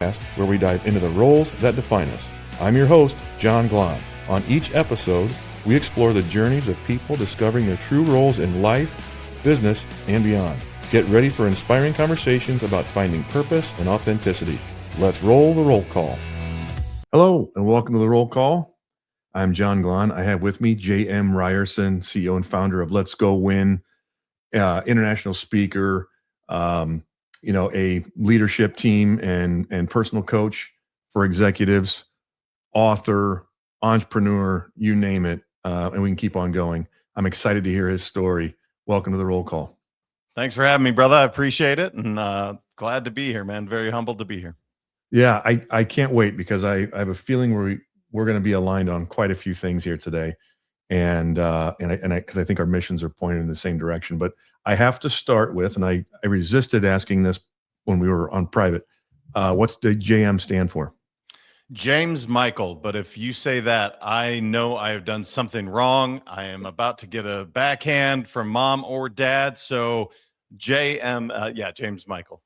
where we dive into the roles that define us. I'm your host, John Glahn. On each episode, we explore the journeys of people discovering their true roles in life, business, and beyond. Get ready for inspiring conversations about finding purpose and authenticity. Let's roll the roll call. Hello, and welcome to the roll call. I'm John Glahn. I have with me JM Ryerson, CEO and founder of Let's Go Win, international speaker, a leadership team and personal coach for executives, author, entrepreneur, you name it, and we can keep on going. I'm excited to hear his story. Welcome to the roll call. Thanks for having me, brother. I appreciate it, and glad to be here, man. Very humbled to be here. Yeah, I can't wait because I have a feeling we're going to be aligned on quite a few things here today, and because I think our missions are pointed in the same direction. But I have to start with, and I resisted asking this when we were on private. What's the JM stand for? James Michael. But if you say that, I know I have done something wrong. I am about to get a backhand from mom or dad. So JM, James Michael.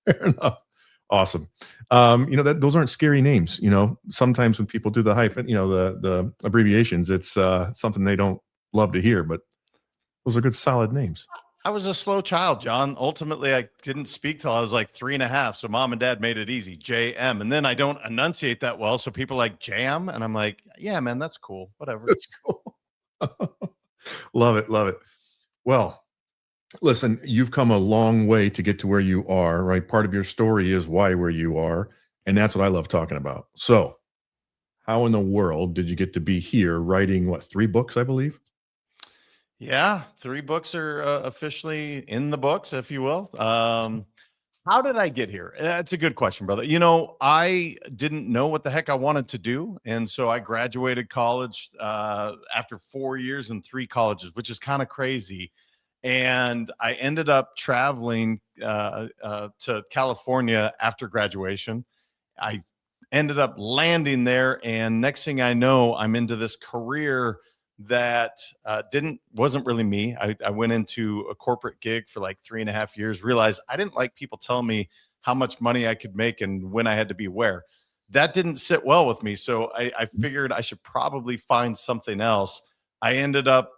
Fair enough. Awesome. Those aren't scary names. Sometimes when people do the hyphen, the abbreviations, it's something they don't love to hear, but those are good, solid names. I was a slow child, John. Ultimately, I didn't speak till I was like 3.5. So mom and dad made it easy, JM. And then I don't enunciate that well. So people like jam. And I'm like, yeah, man, that's cool. Whatever. That's cool. Love it. Love it. Well, listen, you've come a long way to get to where you are, right? Part of your story is why where you are. And that's what I love talking about. So how in the world did you get to be here writing, 3 books, I believe? Yeah, 3 books are officially in the books, if you will. How did I get here? That's a good question, brother. I didn't know what the heck I wanted to do. And so I graduated college after 4 years in 3 colleges, which is kind of crazy. And I ended up traveling to California after graduation. I ended up landing there. And next thing I know, I'm into this career that wasn't really me. I went into a corporate gig for like 3.5 years, realized I didn't like people telling me how much money I could make and when I had to be where. That didn't sit well with me. So I figured I should probably find something else. I ended up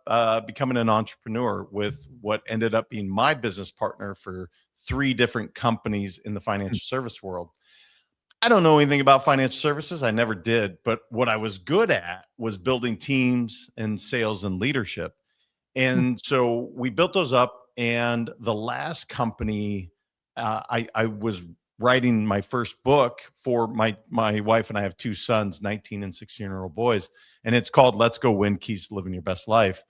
becoming an entrepreneur with what ended up being my business partner for 3 different companies in the financial service world. I don't know anything about financial services. I never did. But what I was good at was building teams and sales and leadership. And so we built those up. And the last company, I was writing my first book for my wife, and I have 2 sons, 19 and 16-year-old boys. And it's called Let's Go Win, Keys to Living Your Best Life.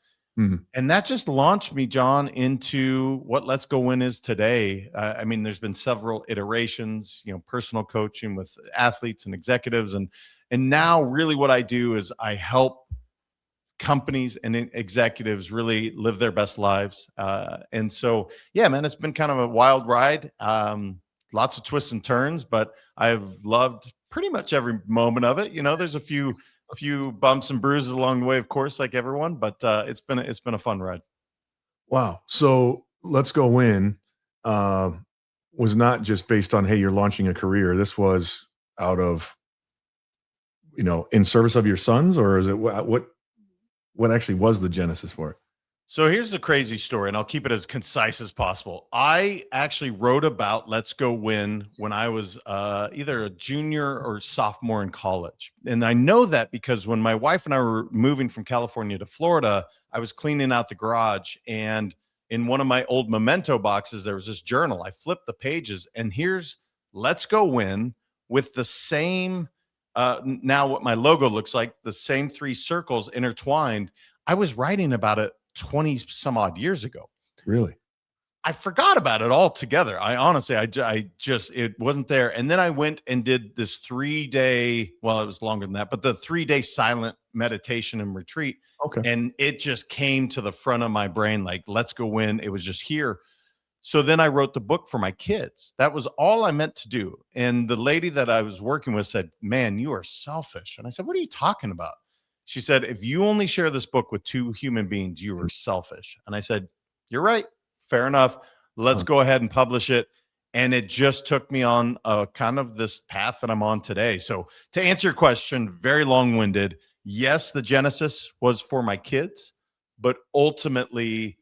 And that just launched me, John, into what Let's Go Win is today. There's been several iterations, personal coaching with athletes and executives. And now really what I do is I help companies and executives really live their best lives. And so, yeah, man, it's been kind of a wild ride. Lots of twists and turns, but I've loved pretty much every moment of it. There's a few bumps and bruises along the way, of course, like everyone, but it's been a fun ride. Wow. So Let's Go Win was not just based on, hey, you're launching a career. This was out of, in service of your sons, or is it what actually was the genesis for it? So here's the crazy story, and I'll keep it as concise as possible. I actually wrote about Let's Go Win when I was either a junior or sophomore in college. And I know that because when my wife and I were moving from California to Florida, I was cleaning out the garage. And in one of my old memento boxes, there was this journal. I flipped the pages, and here's Let's Go Win with the same, now what my logo looks like, the same 3 circles intertwined. I was writing about it 20 some odd years ago. Really? I forgot about it altogether. I honestly, it wasn't there. And then I went and did this 3-day, well, it was longer than that, but the 3-day silent meditation and retreat. Okay. And it just came to the front of my brain, like, Let's Go Win. It was just here. So then I wrote the book for my kids. That was all I meant to do. And the lady that I was working with said, man, you are selfish. And I said, what are you talking about? She said, if you only share this book with 2 human beings, you are selfish. And I said, you're right. Fair enough. Let's go ahead and publish it. And it just took me on kind of this path that I'm on today. So to answer your question, very long-winded, yes, the genesis was for my kids, but ultimately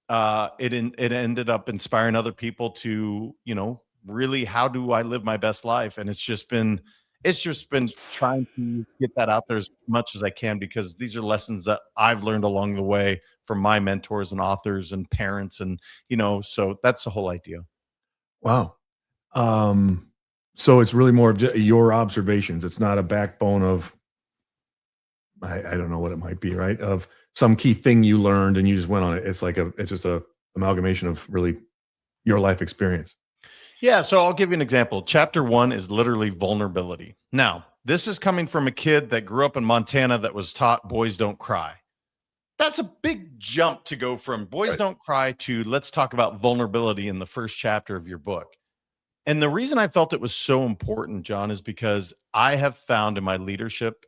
it ended up inspiring other people to, really, how do I live my best life? And it's just been trying to get that out there as much as I can, because these are lessons that I've learned along the way from my mentors and authors and parents. And, so that's the whole idea. Wow. Um, so it's really more of your observations. It's not a backbone of, I don't know what it might be, right? Of some key thing you learned and you just went on it. It's just a amalgamation of really your life experience. Yeah, so I'll give you an example. Chapter 1 is literally vulnerability. Now, this is coming from a kid that grew up in Montana that was taught boys don't cry. That's a big jump to go from boys Right. don't cry to let's talk about vulnerability in the first chapter of your book. And the reason I felt it was so important, John, is because I have found in my leadership,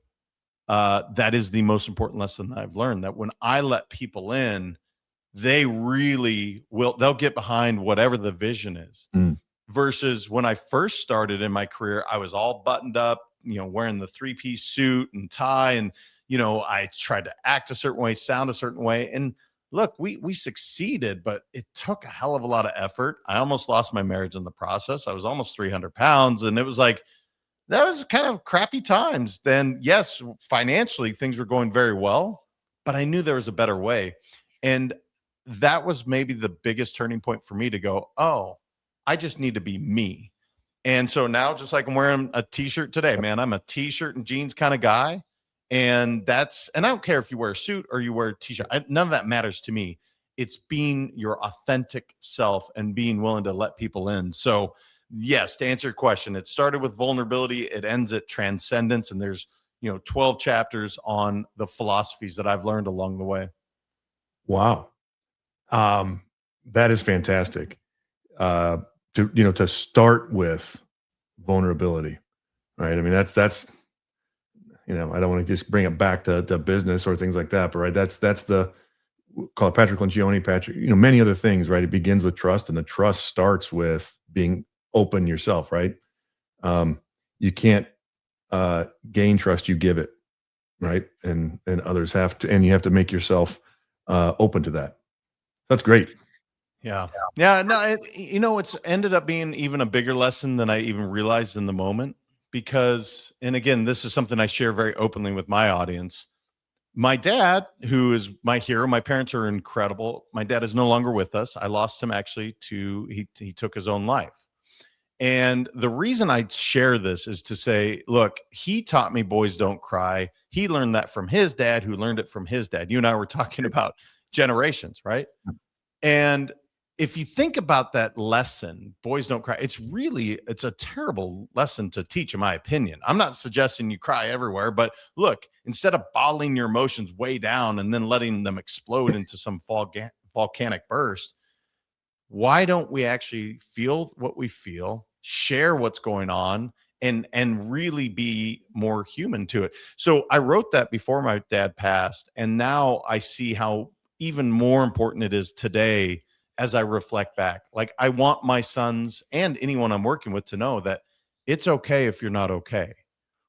that is the most important lesson that I've learned, that when I let people in, they really will, they'll get behind whatever the vision is. Mm. Versus when I first started in my career, I was all buttoned up, wearing the three-piece suit and tie, and I tried to act a certain way, sound a certain way. And look, we succeeded, but it took a hell of a lot of effort. I almost lost my marriage in the process. I was almost 300 pounds, and it was like that was kind of crappy times. Then, yes, financially things were going very well, but I knew there was a better way. And that was maybe the biggest turning point for me to go, oh, I just need to be me. And so now, just like I'm wearing a t-shirt today, man, I'm a t-shirt and jeans kind of guy. And I don't care if you wear a suit or you wear a t-shirt. None of that matters to me. It's being your authentic self and being willing to let people in. So, yes, to answer your question, it started with vulnerability, it ends at transcendence, and there's 12 chapters on the philosophies that I've learned along the way. Wow. Um, that is fantastic. Uh, to start with vulnerability, right? I mean, that's I don't want to just bring it back to business or things like that, but right, that's the call it Patrick Lencioni, Patrick, many other things, right? It begins with trust, and the trust starts with being open yourself, right? Um, you can't gain trust, you give it, right? And others have to, and you have to make yourself open to that. That's great. Yeah. Yeah. No, it's ended up being even a bigger lesson than I even realized in the moment. Because, and again, this is something I share very openly with my audience. My dad, who is my hero, my parents are incredible. My dad is no longer with us. I lost him actually he took his own life. And the reason I share this is to say, look, he taught me boys don't cry. He learned that from his dad, who learned it from his dad. You and I were talking about generations, right? And if you think about that lesson, boys don't cry, it's a terrible lesson to teach, in my opinion. I'm not suggesting you cry everywhere, but look, instead of bottling your emotions way down and then letting them explode into some volcanic burst, why don't we actually feel what we feel, share what's going on, and really be more human to it? So I wrote that before my dad passed, and now I see how even more important it is today as I reflect back. Like, I want my sons and anyone I'm working with to know that it's okay if you're not okay.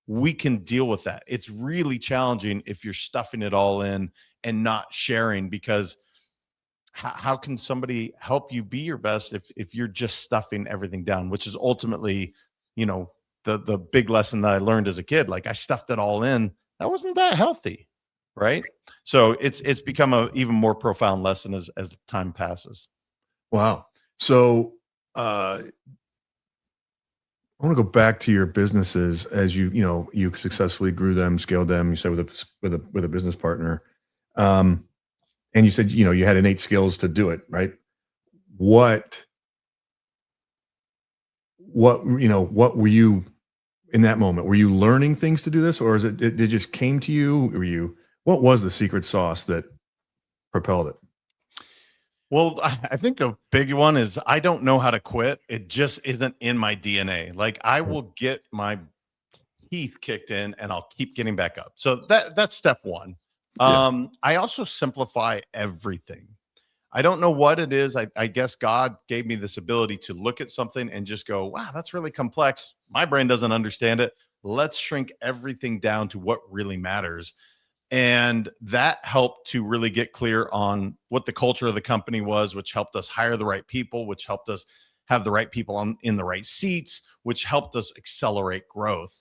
We can deal with that. It's really challenging if you're stuffing it all in and not sharing, because how can somebody help you be your best if you're just stuffing everything down, which is ultimately, you know, the big lesson that I learned as a kid. Like, I stuffed it all in. That wasn't that healthy, right? So it's become a even more profound lesson as time passes. Wow. So I want to go back to your businesses as you successfully grew them, scaled them. You said with a business partner, um, and you said you had innate skills to do it, right? What what were you in that moment? Were you learning things to do this, or is it just came to you? Were you What was the secret sauce that propelled it? Well, I think the big one is I don't know how to quit. It just isn't in my DNA. Like, I will get my teeth kicked in and I'll keep getting back up. So that's step one. Yeah. I also simplify everything. I don't know what it is. I guess God gave me this ability to look at something and just go, wow, that's really complex. My brain doesn't understand it. Let's shrink everything down to what really matters. And that helped to really get clear on what the culture of the company was, which helped us hire the right people, which helped us have the right people in the right seats, which helped us accelerate growth.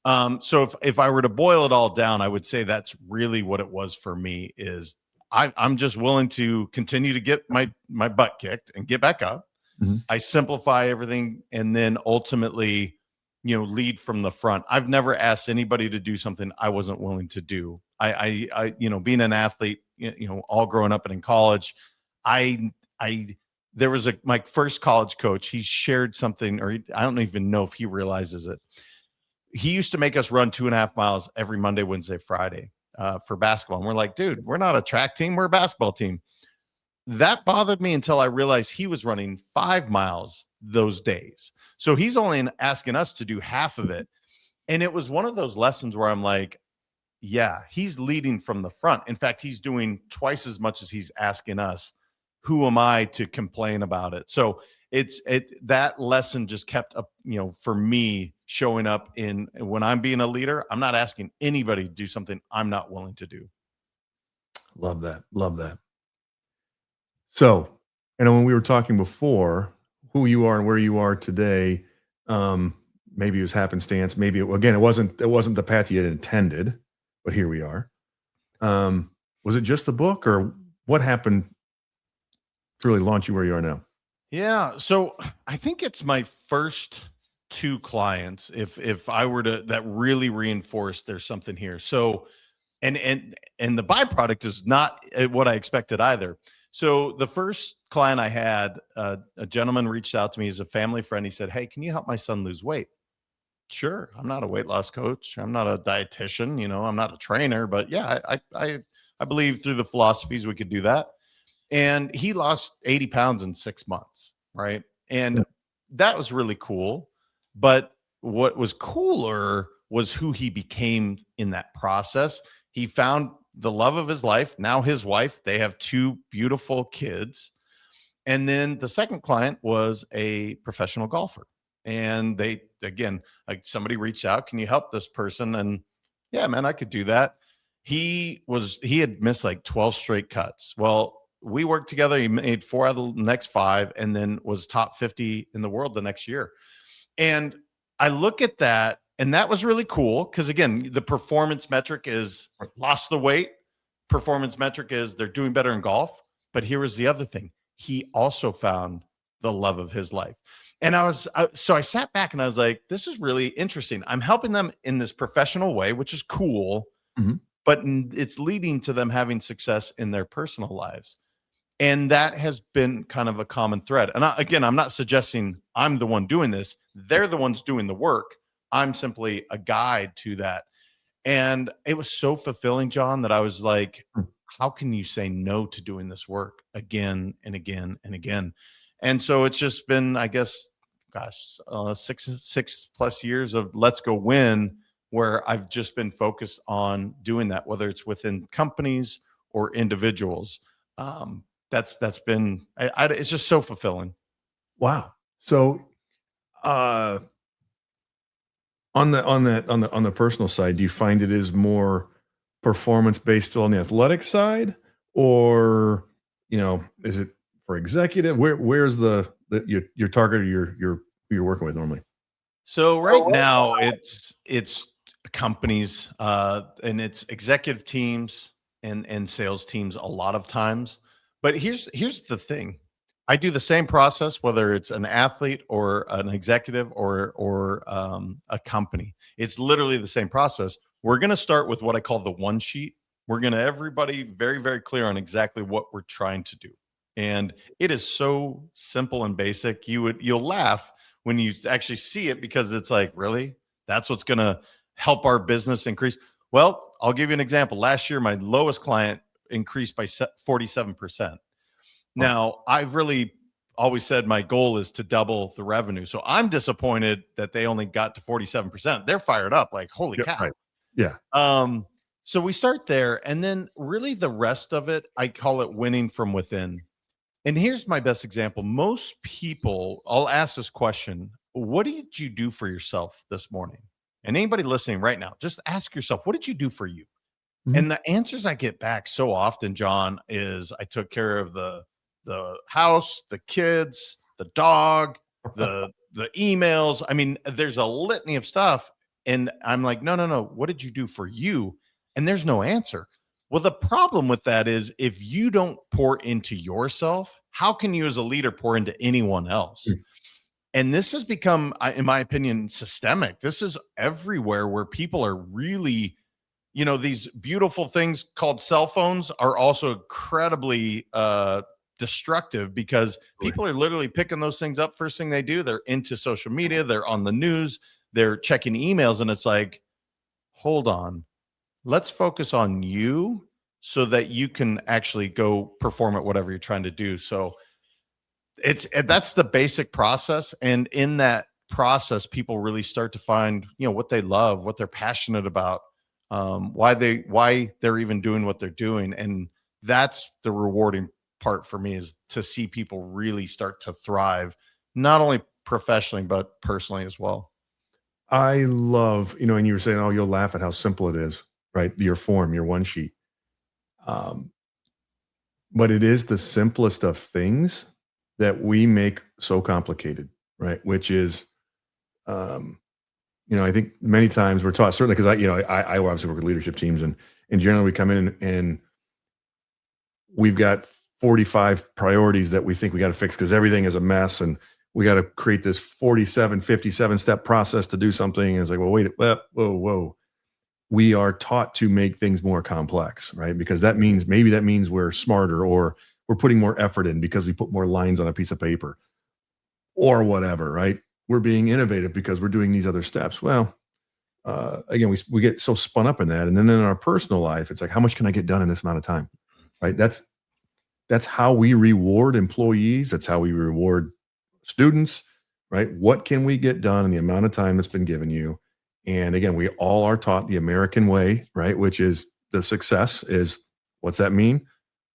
So if I were to boil it all down, I would say that's really what it was for me is I'm just willing to continue to get my butt kicked and get back up. Mm-hmm. I simplify everything and then ultimately, lead from the front. I've never asked anybody to do something I wasn't willing to do. Being an athlete, all growing up and in college, I there was my first college coach. He shared something, or I don't even know if he realizes it. He used to make us run 2.5 miles every Monday, Wednesday, Friday for basketball. And we're like, dude, we're not a track team. We're a basketball team. That bothered me until I realized he was running 5 miles those days. So he's only asking us to do half of it. And it was one of those lessons where I'm like, yeah, he's leading from the front. In fact, he's doing twice as much as he's asking us. Who am I to complain about it? So that lesson just kept up, for me showing up in when I'm being a leader, I'm not asking anybody to do something I'm not willing to do. Love that. Love that. So, when we were talking before, who you are and where you are today, maybe it was happenstance. Maybe it wasn't the path you had intended, but here we are. Was it just the book, or what happened to really launch you where you are now? Yeah. So I think it's my first 2 clients. If I were to that really reinforce there's something here. So and the byproduct is not what I expected either. So the first client I had, a gentleman reached out to me as a family friend. He said, "Hey, can you help my son lose weight?" Sure. I'm not a weight loss coach. I'm not a dietitian. I'm not a trainer, but yeah, I believe through the philosophies we could do that. And he lost 80 pounds in 6 months, right? And that was really cool. But what was cooler was who he became in that process. He found the love of his life. Now his wife, they have 2 beautiful kids. And then the second client was a professional golfer. And they, again, like somebody reached out, can you help this person? And yeah, man, I could do that. He had missed like 12 straight cuts. Well, we worked together. He made 4 out of the next 5 and then was top 50 in the world the next year. And I look at that, and that was really cool because, again, the performance metric is lost the weight. Performance metric is they're doing better in golf. But here was the other thing. He also found the love of his life. And so I sat back and I was like, this is really interesting. I'm helping them in this professional way, which is cool, but it's leading to them having success in their personal lives. And that has been kind of a common thread. And again, I'm not suggesting I'm the one doing this. They're the ones doing the work. I'm simply a guide to that. And it was so fulfilling, John, that I was like, how can you say no to doing this work again and again and again? And so it's just been, I guess, 6+ years of let's go win, where I've just been focused on doing that, whether it's within companies or individuals. That's been, it's just so fulfilling. Wow. So, on the personal side, do you find it is more performance based still on the athletic side, or is it for executive? Where's your target, or who you're working with normally? So right now it's companies and it's executive teams and sales teams a lot of times. But here's the thing. I do the same process, whether it's an athlete or an executive or a company. It's literally the same process. We're going to start with what I call the one sheet. We're going to everybody very, very clear on exactly what we're trying to do. And it is so simple and basic. You'll laugh when you actually see it, because it's like, really? That's what's going to help our business increase? Well, I'll give you an example. Last year, my lowest client increased by 47%. Now, I've really always said my goal is to double the revenue. So I'm disappointed that they only got to 47%. They're fired up, like, holy cow. Right. Yeah. So we start there, and then really the rest of it, I call it winning from within. And here's my best example. Most people, I'll ask this question: what did you do for yourself this morning? And anybody listening right now, just ask yourself, what did you do for you? Mhm. And the answers I get back so often, John, is I took care of the house, the kids, the dog, the emails. I mean, there's a litany of stuff. And I'm like, no, no, no. What did you do for you? And there's no answer. Well, the problem with that is if you don't pour into yourself, how can you as a leader pour into anyone else? And this has become, in my opinion, systemic. This is everywhere where people are really, these beautiful things called cell phones are also incredibly destructive because Right. people are literally picking those things up first thing they do. They're into social media, they're on the news, they're checking emails, and it's like, hold on, let's focus on you so that you can actually go perform at whatever you're trying to do. So that's the basic process, and in that process people really start to find what they love, what they're passionate about, why they're even doing what they're doing. And that's the rewarding part for me, is to see people really start to thrive, not only professionally but personally as well. I love, and you were saying, oh, you'll laugh at how simple it is, right? Your form, your one sheet. Um, but it is the simplest of things that we make so complicated, right? Which is, um, I think many times we're taught, certainly because I obviously work with leadership teams, and generally we come in and we've got 45 priorities that we think we got to fix because everything is a mess, and we got to create this 47, 57 step process to do something. And it's like, well, wait, whoa. We are taught to make things more complex, right? Because maybe that means we're smarter, or we're putting more effort in because we put more lines on a piece of paper or whatever, right? We're being innovative because we're doing these other steps. Well, again, we get so spun up in that. And then in our personal life, it's like, how much can I get done in this amount of time? Right. That's how we reward employees. That's how we reward students, right? What can we get done in the amount of time that's been given you? And again, we all are taught the American way, right? Which is the success is, what's that mean?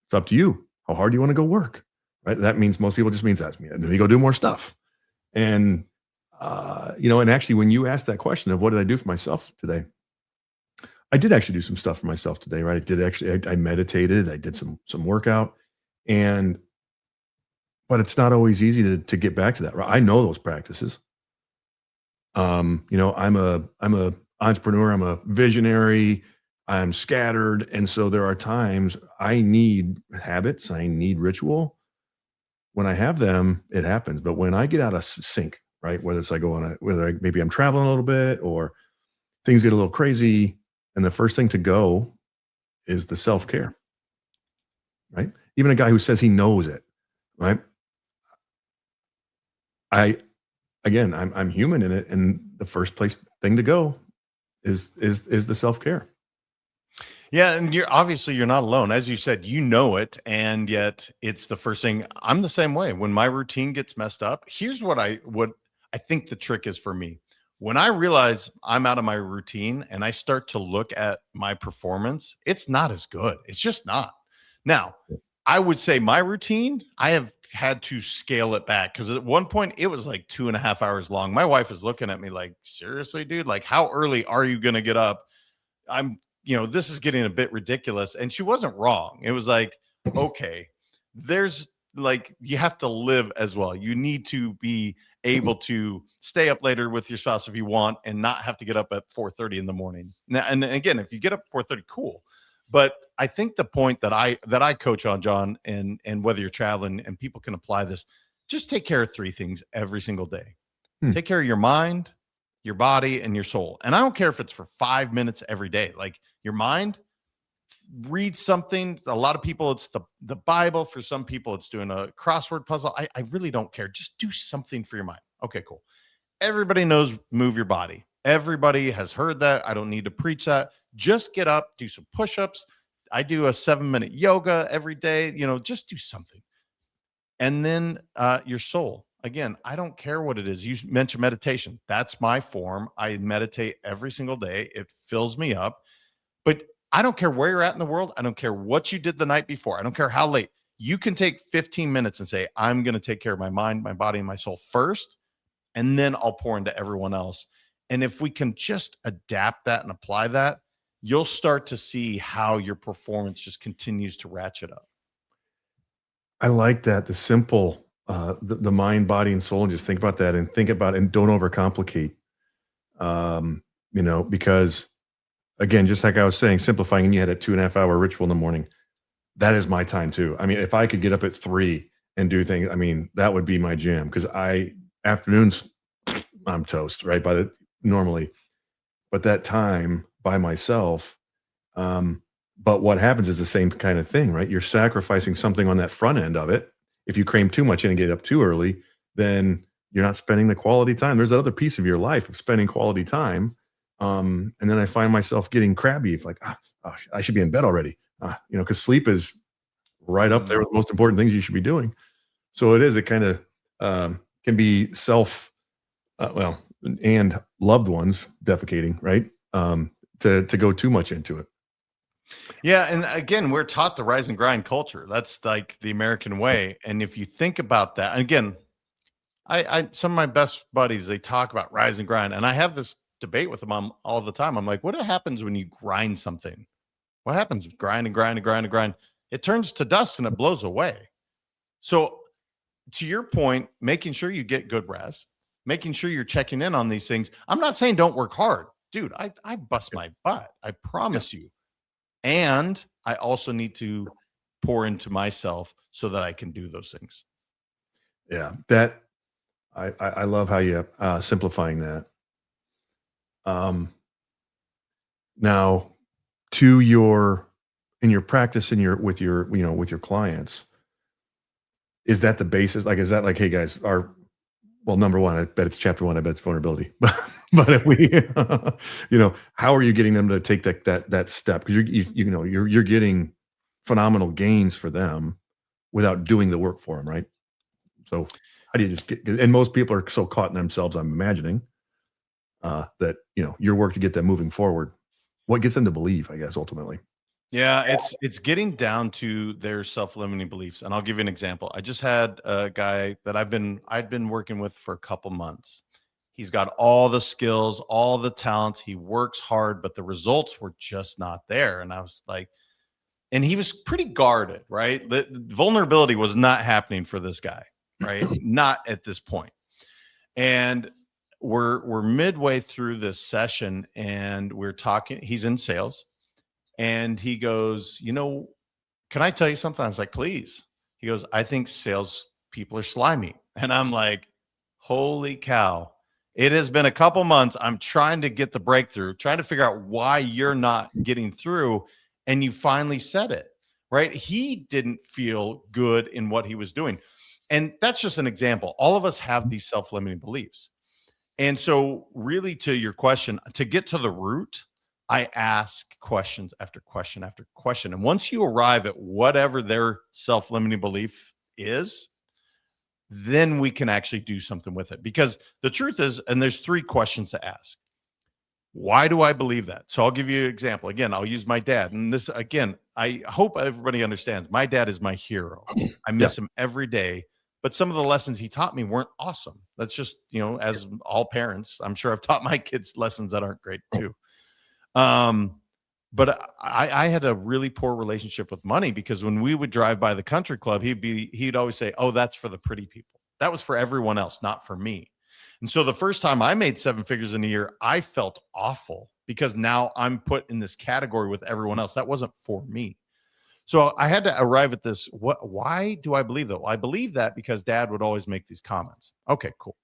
It's up to you. How hard do you want to go work? Right. That means, most people just means that. And then you go do more stuff. And, and actually when you asked that question of what did I do for myself today? I did actually do some stuff for myself today, right? I meditated, I did some workout, and but it's not always easy to get back to that, right? I know those practices. I'm a entrepreneur, I'm a visionary, I'm scattered, and so there are times I need habits, I need ritual. When I have them, it happens. But when I get out of sync, right? Maybe I'm traveling a little bit, or things get a little crazy, and the first thing to go is the self-care, right? Even a guy who says he knows it, right? I I'm human in it, and the first place thing to go is the self-care. Yeah, and you're not alone. As you said, you know it, and yet it's the first thing. I'm the same way. When my routine gets messed up, here's what I think the trick is for me. When I realize I'm out of my routine and I start to look at my performance, it's not as good. It's just not. Now, I would say my routine, I have had to scale it back because at one point it was like 2.5 hours long. My wife is looking at me like, seriously, dude, like how early are you going to get up? This is getting a bit ridiculous. And she wasn't wrong. It was like, okay, there's like, you have to live as well. You need to be able to stay up later with your spouse if you want and not have to get up at 4:30 in the morning. Now, and again, if you get up at 4:30, cool. But I think the point that I coach on, John, and whether you're traveling and people can apply this, just take care of three things every single day. Hmm. Take care of your mind, your body, and your soul. And I don't care if it's for 5 minutes every day. Like your mind, read something. A lot of people, it's the Bible. For some people, it's doing a crossword puzzle. I really don't care. Just do something for your mind. Okay, cool. Everybody knows move your body. Everybody has heard that. I don't need to preach that. Just get up, do some push-ups. I do a 7-minute yoga every day. Just do something. And then your soul. Again, I don't care what it is. You mentioned meditation. That's my form. I meditate every single day. It fills me up. But I don't care where you're at in the world. I don't care what you did the night before. I don't care how late. You can take 15 minutes and say, I'm going to take care of my mind, my body, and my soul first, and then I'll pour into everyone else. And if we can just adapt that and apply that, you'll start to see how your performance just continues to ratchet up. I like that. The simple, the mind, body, and soul, and just think about that and think about it and don't overcomplicate. Because again, just like I was saying, simplifying, and you had a 2.5 hour ritual in the morning. That is my time too. I mean, if I could get up at 3 and do things, I mean, that would be my jam, because afternoons, I'm toast, right? Normally, but that time by myself, but what happens is the same kind of thing, right? You're sacrificing something on that front end of it. If you cram too much in and get up too early, then you're not spending the quality time. There's that other piece of your life of spending quality time. And then I find myself getting crabby. It's like, I should be in bed already. Because sleep is right up there with the most important things you should be doing. So it kind of can be and loved ones defecating, right? To go too much into it. Yeah. And again, we're taught the rise and grind culture. That's like the American way. And if you think about that, and again, some of my best buddies, they talk about rise and grind. And I have this debate with them all the time. I'm like, what happens when you grind something? What happens? Grind and grind and grind and grind. It turns to dust and it blows away. So to your point, making sure you get good rest, making sure you're checking in on these things. I'm not saying don't work hard. Dude, I bust my butt. I promise you. And I also need to pour into myself so that I can do those things. Yeah, that I love how you simplifying that. Now, in your practice with your clients, is that the basis? Like, is that like, hey guys, number one, I bet it's chapter 1. I bet it's vulnerability. But if we, how are you getting them to take that step? Because you're getting phenomenal gains for them without doing the work for them, right? So how do you just and most people are so caught in themselves, I'm imagining, that, your work to get them moving forward. What gets them to believe, I guess, ultimately? Yeah, it's getting down to their self-limiting beliefs. And I'll give you an example. I just had a guy that I'd been working with for a couple months. He's got all the skills, all the talents. He works hard, but the results were just not there. And I was like, and he was pretty guarded, right? The vulnerability was not happening for this guy, right? Not at this point. And we're midway through this session and we're talking. He's in sales and he goes, can I tell you something? I was like, please. He goes, I think sales people are slimy. And I'm like, holy cow. It has been a couple months. I'm trying to get the breakthrough, trying to figure out why you're not getting through. And you finally said it, right? He didn't feel good in what he was doing. And that's just an example. All of us have these self-limiting beliefs. And so really to your question, to get to the root, I ask questions after question after question. And once you arrive at whatever their self-limiting belief is, then we can actually do something with it. Because the truth is, and there's 3 questions to ask. Why do I believe that? So I'll give you an example. Again, I'll use my dad. And this, again, I hope everybody understands. My dad is my hero. I miss him every day. But some of the lessons he taught me weren't awesome. That's just, as all parents, I'm sure I've taught my kids lessons that aren't great too. But I had a really poor relationship with money because when we would drive by the country club, he'd always say, oh, that's for the pretty people. That was for everyone else, not for me. And so the first time I made 7 figures in a year, I felt awful because now I'm put in this category with everyone else. That wasn't for me. So I had to arrive at this. Why do I believe that? Well, I believe that because Dad would always make these comments. Okay, cool.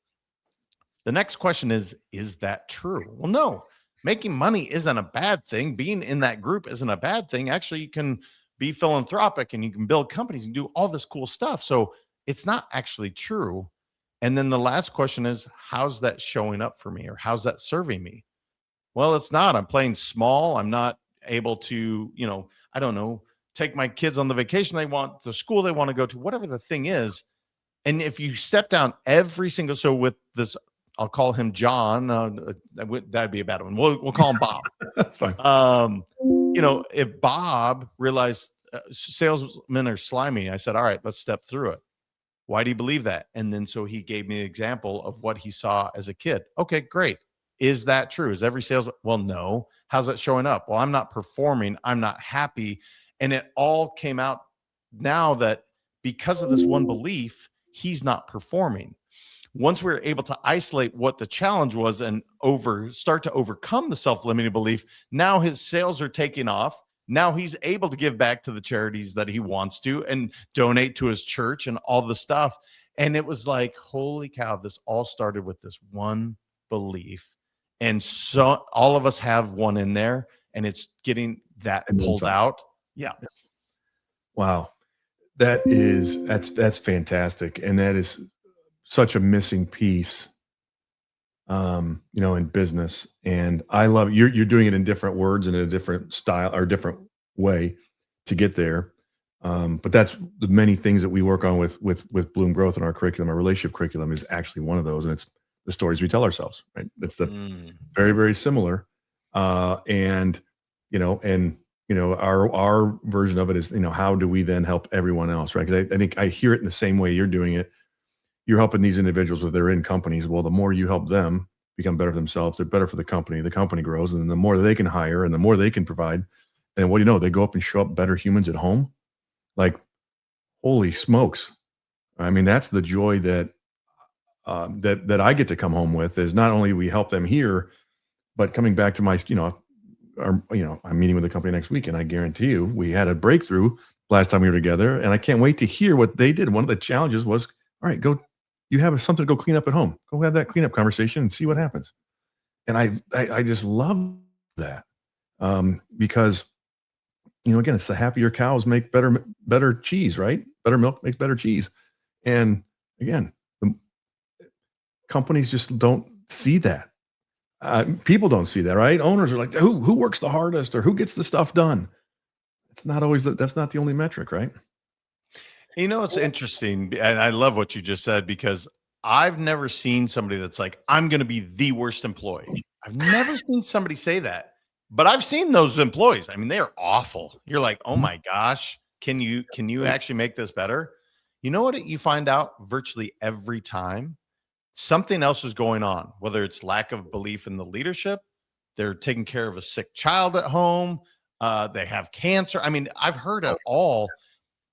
The next question is that true? Well, no. Making money isn't a bad thing. Being in that group isn't a bad thing. Actually, you can be philanthropic and you can build companies and do all this cool stuff. So it's not actually true. And then the last question is, how's that showing up for me or how's that serving me? Well, it's not. I'm playing small. I'm not able to, I don't know, take my kids on the vacation they want, the school they want to go to, whatever the thing is. And if you step down every single, so with this, I'll call him John. That'd be a bad one. We'll call him Bob. That's fine. If Bob realized salesmen are slimy. I said, all right, let's step through it. Why do you believe that? And then so he gave me an example of what he saw as a kid. Okay, great. Is that true? Is every salesman? Well, no. How's that showing up? Well, I'm not performing. I'm not happy. And it all came out now that because of this one belief, he's not performing. Once we were able to isolate what the challenge was and start to overcome the self-limiting belief, now his sales are taking off. Now he's able to give back to the charities that he wants to and donate to his church and all the stuff. And it was like, holy cow, this all started with this one belief. And so all of us have one in there, and it's getting that pulled out. Yeah. Wow. That's fantastic. And that is such a missing piece, in business. And I love you're doing it in different words and in a different style or different way to get there. But that's the many things that we work on with Bloom Growth in our curriculum. Our relationship curriculum is actually one of those, and it's the stories we tell ourselves. Right? It's the very, very similar. And our version of it is, how do we then help everyone else, right? Because I think I hear it in the same way you're doing it. You're helping these individuals with their in companies. Well, the more you help them become better for themselves, they're better for the company grows, and the more they can hire and the more they can provide. And what do you know? They go up and show up better humans at home. Like, holy smokes. I mean, that's the joy that I get to come home with, is not only we help them here, but coming back to my, I'm meeting with the company next week, and I guarantee you we had a breakthrough last time we were together, and I can't wait to hear what they did. One of the challenges was, all right, you have something to go clean up at home. Go have that cleanup conversation and see what happens. And I just love that, because, again, it's the happier cows make better cheese, right? Better milk makes better cheese. And again, the companies just don't see that. People don't see that, right? Owners are like, who works the hardest or who gets the stuff done? It's not always that's not the only metric, right? It's interesting, and I love what you just said, because I've never seen somebody that's like, I'm going to be the worst employee. I've never seen somebody say that, but I've seen those employees. I mean, they are awful. You're like, oh my gosh, can you actually make this better? You know what you find out virtually every time? Something else is going on, whether it's lack of belief in the leadership, they're taking care of a sick child at home, they have cancer. I mean, I've heard it all.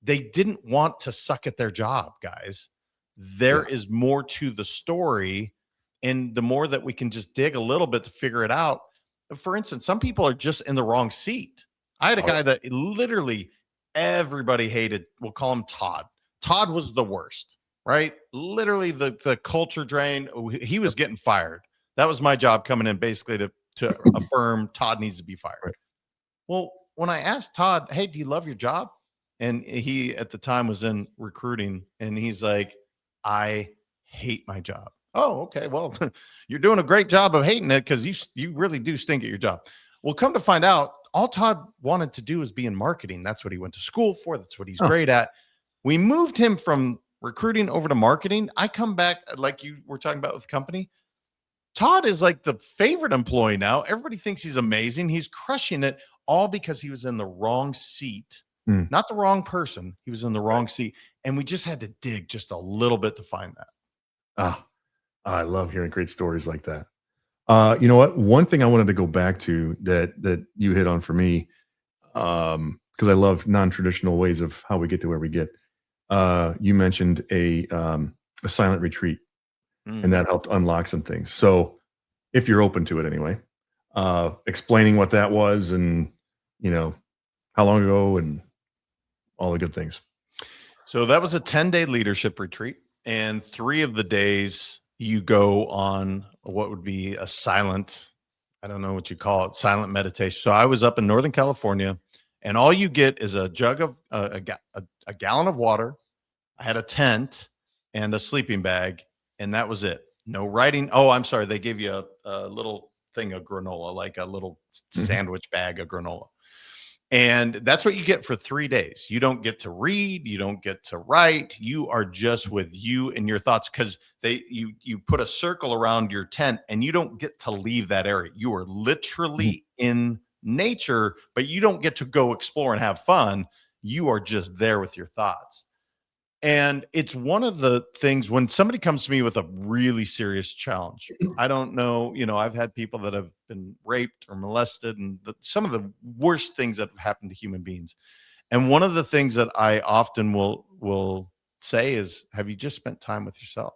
They didn't want to suck at their job, guys. There is more to the story. And the more that we can just dig a little bit to figure it out. For instance, some people are just in the wrong seat. I had a guy that literally everybody hated. We'll call him Todd. Todd was the worst, right? Literally the culture drain. He was getting fired. That was my job, coming in basically to affirm Todd needs to be fired. Right. Well, when I asked Todd, hey, do you love your job? And he at the time was in recruiting, and he's like, I hate my job. Oh, okay. Well, you're doing a great job of hating it, because you really do stink at your job. Well, come to find out, all Todd wanted to do is be in marketing. That's what he went to school for. That's what he's great at. We moved him from recruiting over to marketing. I come back, like you were talking about with the company. Todd is like the favorite employee now. Everybody thinks he's amazing. He's crushing it, all because he was in the wrong seat. Not the wrong person. He was in the wrong seat. And we just had to dig just a little bit to find that. I love hearing great stories like that. You know what? One thing I wanted to go back to that you hit on for me, because I love non-traditional ways of how we get to where we get. You mentioned a silent retreat, and that helped unlock some things. So if you're open to it anyway, explaining what that was, and, how long ago, and all the good things. So that was a 10-day leadership retreat, and 3 of the days you go on what would be a silent, I don't know what you call it, silent meditation. So I was up in Northern California, and all you get is a jug of a gallon of water. I had a tent and a sleeping bag, and that was it. No writing. Oh, I'm sorry. They gave you a little thing of granola, like a little sandwich bag of granola. And that's what you get for 3 days. You don't get to read. You don't get to write. You are just with you and your thoughts, because you put a circle around your tent, and you don't get to leave that area. You are literally in nature, but you don't get to go explore and have fun. You are just there with your thoughts. And it's one of the things when somebody comes to me with a really serious challenge. I don't know, I've had people that have been raped or molested and some of the worst things that have happened to human beings. And one of the things that I often will say is, have you just spent time with yourself?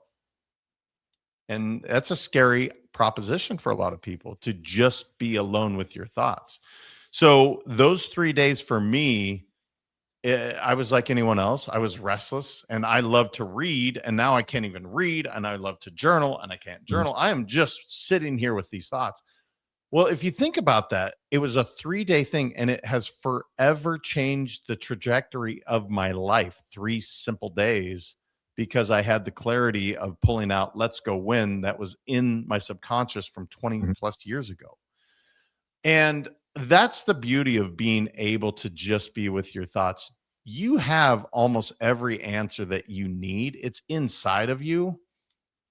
And that's a scary proposition for a lot of people, to just be alone with your thoughts. So those 3 days for me, I was like anyone else. I was restless and I love to read. And now I can't even read. And I love to journal and I can't Mhm. journal. I am just sitting here with these thoughts. Well, if you think about that, it was a 3-day thing and it has forever changed the trajectory of my life. 3 simple days because I had the clarity of pulling out "Let's Go Win" that was in my subconscious from 20 Mhm. plus years ago. And that's the beauty of being able to just be with your thoughts. You have almost every answer that you need. It's inside of you.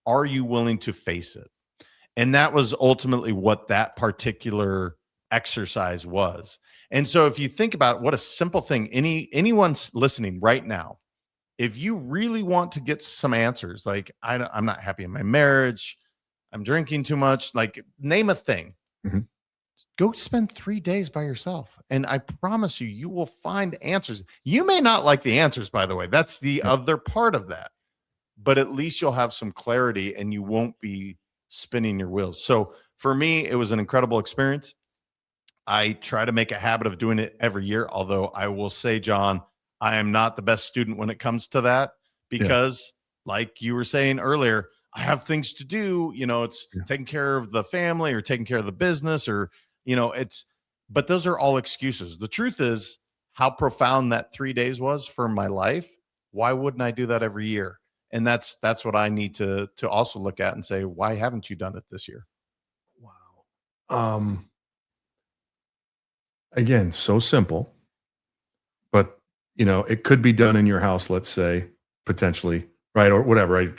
Are you willing to face it? And that was ultimately what that particular exercise was. And so if you think about what a simple thing, anyone's listening right now, if you really want to get some answers, like I'm not happy in my marriage, I'm drinking too much, like name a thing, Mhm. go spend 3 days by yourself. And I promise you, you will find answers. You may not like the answers, by the way. That's the Yep. other part of that, but at least you'll have some clarity and you won't be spinning your wheels. So for me, it was an incredible experience. I try to make a habit of doing it every year, although I will say, John, I am not the best student when it comes to that Yeah. because, like you were saying earlier, I have things to do. It's Yeah. taking care of the family or taking care of the business, or, but those are all excuses. The truth is, how profound that 3 days was for my life. Why wouldn't I do that every year? And that's what I need to also look at and say, why haven't you done it this year? Wow. Again, so simple, but it could be done in your house, let's say, potentially, right? Or whatever. Right.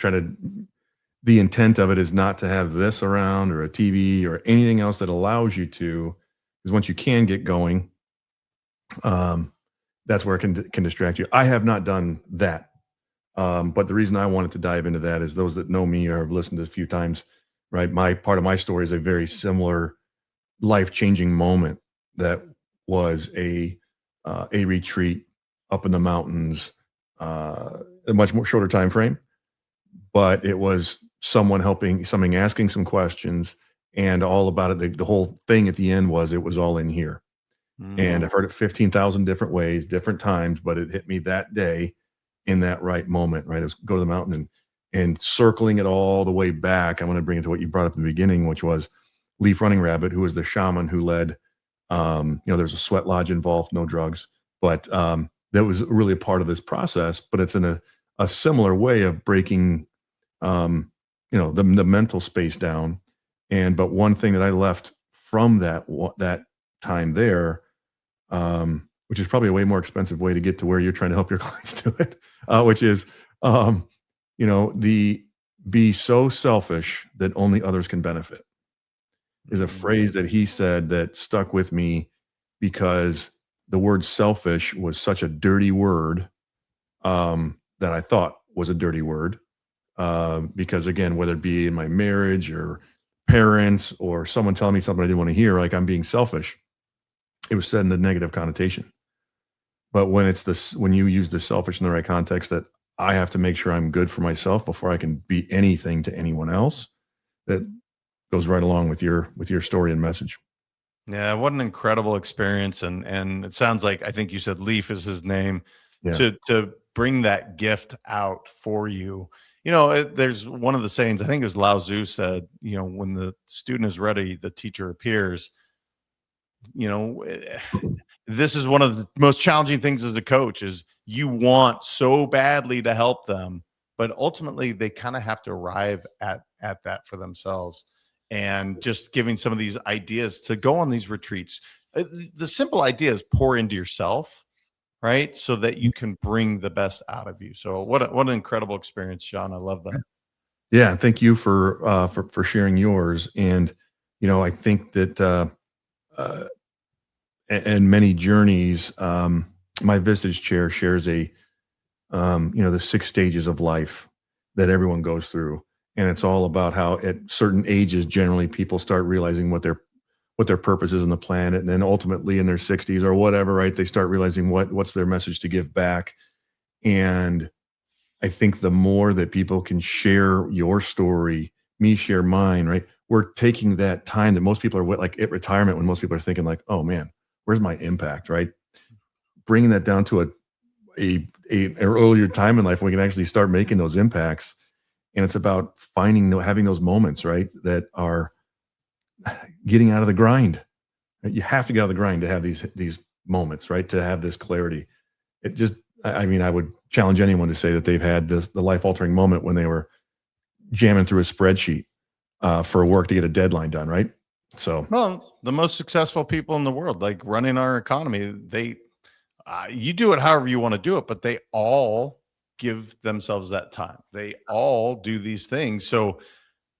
The intent of it is not to have this around or a TV or anything else that allows you to, because once you can get going, um, that's where it can distract you. I have not done that. But the reason I wanted to dive into that is those that know me or have listened to it a few times, right? My part of my story is a very similar life-changing moment that was a retreat up in the mountains, a much more shorter time frame, but it was someone helping, something asking some questions, and all about it. The whole thing at the end was it was all in here, and Mm. I've heard it 15,000 different ways, different times, but it hit me that day in that right moment. Right, it was go to the mountain and circling it all the way back. I want to bring it to what you brought up in the beginning, which was Leaf Running Rabbit, who was the shaman who led. There's a sweat lodge involved, no drugs, but that was really a part of this process. But it's in a similar way of breaking, the mental space down. But one thing that I left from that time there, which is probably a way more expensive way to get to where you're trying to help your clients do it, which is, the be so selfish that only others can benefit is a Mm. phrase that he said that stuck with me because the word selfish was such a dirty word, that I thought was a dirty word. Because again, whether it be in my marriage or parents or someone telling me something I didn't want to hear, like I'm being selfish, it was said in a negative connotation. But when you use the selfish in the right context, that I have to make sure I'm good for myself before I can be anything to anyone else, that goes right along with your story and message. Yeah, what an incredible experience. And it sounds like, I think you said Leaf is his name, Yeah. to bring that gift out for you. There's one of the sayings, I think it was Lao Tzu said, when the student is ready, the teacher appears. you know eh, this is one of the most challenging things as a coach is you want so badly to help them, but ultimately they kind of have to arrive at that for themselves. And just giving some of these ideas to go on these retreats, the simple idea is pour into yourself, right, so that you can bring the best out of you. So what an incredible experience, John. I love that. Yeah, thank you for sharing yours. And I think that, uh, and many journeys. my Vistage chair shares the 6 stages of life that everyone goes through. And it's all about how at certain ages, generally people start realizing what their purpose is on the planet. And then ultimately in their 60s or whatever, right, they start realizing what's their message to give back. And I think the more that people can share your story, me share mine, right? We're taking that time that most people are like at retirement, when most people are thinking like, oh man, where's my impact, right? Bringing that down to a earlier time in life when we can actually start making those impacts. And it's about having those moments, right, that are getting out of the grind. You have to get out of the grind to have these moments, right, to have this clarity. It just, I mean, I would challenge anyone to say that they've had the life altering moment when they were jamming through a spreadsheet for work to get a deadline done, right? So, Well, the most successful people in the world, like running our economy, you do it however you want to do it, but they all give themselves that time. They all do these things. So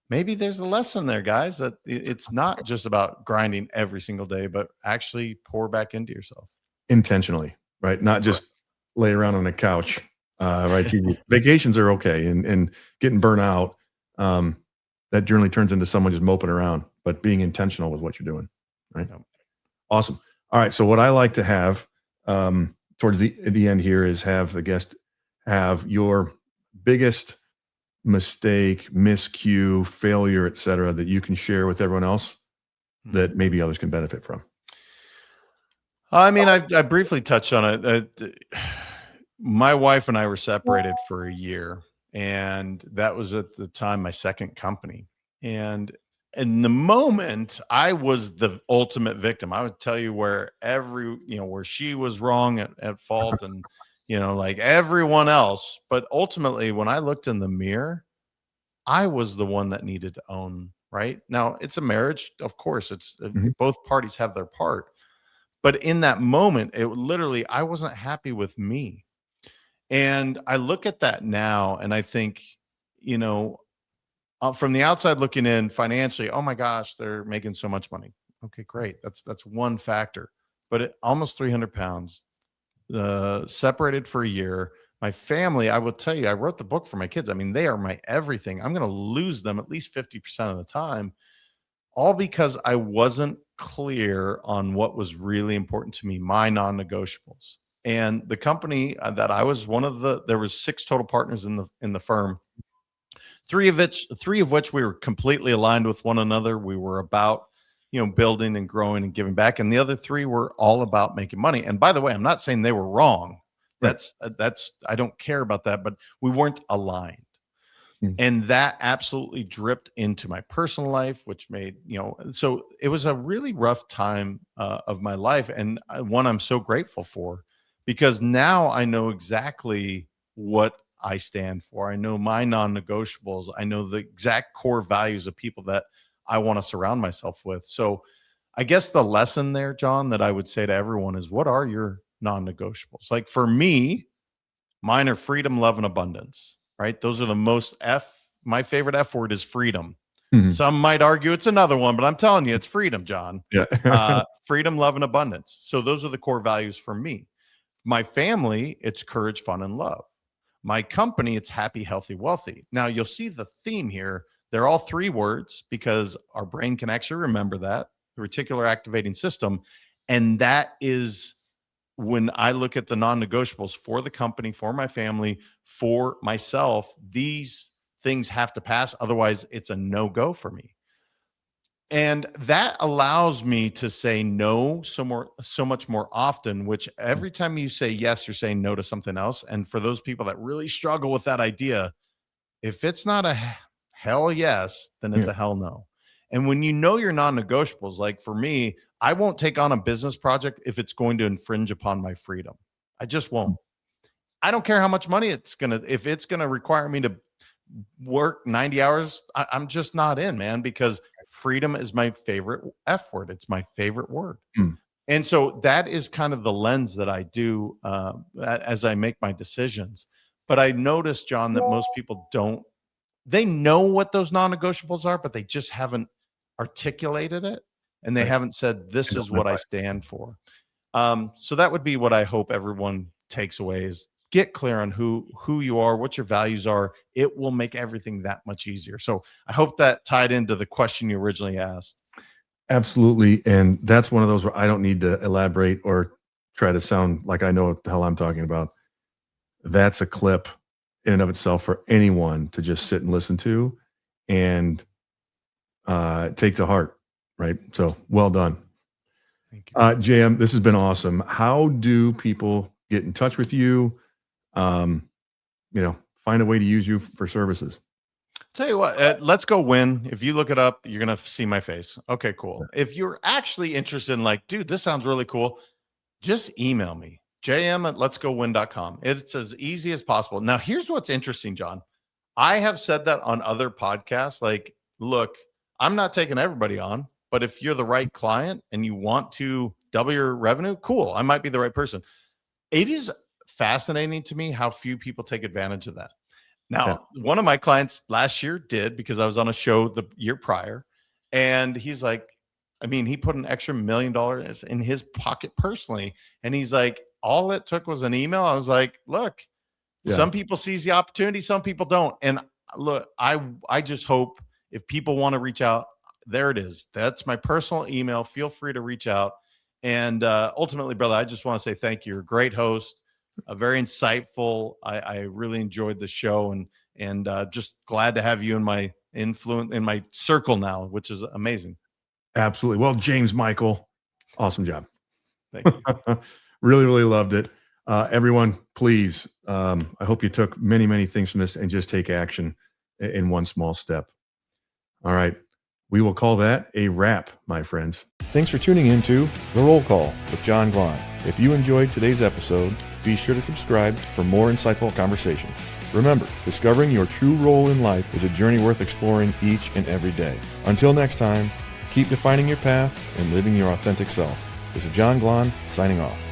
maybe there's a lesson there, guys, that it's not just about grinding every single day, but actually pour back into yourself. intentionally, right? Not just lay around on a couch, right? Vacations are okay, and getting burnt out, that generally turns into someone just moping around, but being intentional with what you're doing, right? Yep. Awesome. All right. So what I like to have towards the end here is have the guest have your biggest mistake, miscue, failure, et cetera, that you can share with everyone else that maybe others can benefit from. I mean, I briefly touched on it. My wife and I were separated for a year, and that was at the time my second company. And in the moment, I was the ultimate victim. I would tell you where where she was wrong at fault, and like everyone else. But ultimately, when I looked in the mirror, I was the one that needed to own. Right now, it's a marriage, of course. It's Mhm. both parties have their part, but in that moment, it literally, I wasn't happy with me. And I look at that now and I think, you know, from the outside looking in financially, oh my gosh, they're making so much money. Okay, great. That's one factor. But almost 300 pounds, separated for a year. My family, I will tell you, I wrote the book for my kids. I mean, they are my everything. I'm going to lose them at least 50% of the time, all because I wasn't clear on what was really important to me, my non-negotiables. And the company that I was one of there was 6 total partners in the firm. Three of which we were completely aligned with one another. We were about, building and growing and giving back. And the other 3 were all about making money. And by the way, I'm not saying they were wrong. Right. That's I don't care about that, but we weren't aligned. Mm. And that absolutely dripped into my personal life, which made, so it was a really rough time of my life, and one I'm so grateful for, because now I know exactly what I stand for. I know my non-negotiables. I know the exact core values of people that I want to surround myself with. So I guess the lesson there, John, that I would say to everyone is, what are your non-negotiables? Like for me, mine are freedom, love, and abundance, right? Those are the most my favorite F word is freedom. Mhm. Some might argue it's another one, but I'm telling you, it's freedom, John. Yeah. Freedom, love, and abundance. So those are the core values for me. My family, it's courage, fun, and love. My company, it's happy, healthy, wealthy. Now you'll see the theme here. They're all 3 words because our brain can actually remember that, the reticular activating system. And that is when I look at the non-negotiables for the company, for my family, for myself, these things have to pass. Otherwise, it's a no-go for me. And that allows me to say no so much more often, which every time you say yes, you're saying no to something else. And for those people that really struggle with that idea, if it's not a hell yes, then it's Yeah. a hell no. And when you know your non-negotiables, like for me, I won't take on a business project if it's going to infringe upon my freedom. I just won't. I don't care how much money if it's gonna require me to work 90 hours, I'm just not in, man, because freedom is my favorite F word. It's my favorite word. Mm. And so that is kind of the lens that I do as I make my decisions. But I notice, John, that most people don't. They know what those non-negotiables are, but they just haven't articulated it, and they Right. haven't said, I "This don't is live what by I it. stand for." So that would be what I hope everyone takes away is get clear on who you are, what your values are. It will make everything that much easier. So I hope that tied into the question you originally asked. Absolutely. And that's one of those where I don't need to elaborate or try to sound like I know what the hell I'm talking about. That's a clip in and of itself for anyone to just sit and listen to and take to heart. Right. So well done. Thank you. JM, this has been awesome. How do people get in touch with you? Find a way to use you for services. Tell you what, Let's Go Win. If you look it up, you're going to see my face. Okay, cool. If you're actually interested in like, dude, this sounds really cool, just email me, jm@letsgowin.com. It's as easy as possible. Now, here's what's interesting, John. I have said that on other podcasts. Like, look, I'm not taking everybody on, but if you're the right client and you want to double your revenue, cool. I might be the right person. It is fascinating to me how few people take advantage of that. Now, one of my clients last year did because I was on a show the year prior, and he's like, he put an extra $1 million in his pocket personally, and he's like, all it took was an email. I was like, look, some people seize the opportunity, some people don't. And look, I just hope if people want to reach out, there it is. That's my personal email. Feel free to reach out. And ultimately, brother, I just want to say thank you. You're a great host. Very insightful. I really enjoyed the show and just glad to have you in my influence in my circle now, which is amazing. Absolutely. Well, James Michael, awesome job. Thank you. Really, really loved it. Everyone, please. I hope you took many, many things from this and just take action in one small step. All right. We will call that a wrap, my friends. Thanks for tuning into The Roll Call with John Glahn. If you enjoyed today's episode, be sure to subscribe for more insightful conversations. Remember, discovering your true role in life is a journey worth exploring each and every day. Until next time, keep defining your path and living your authentic self. This is John Glahn signing off.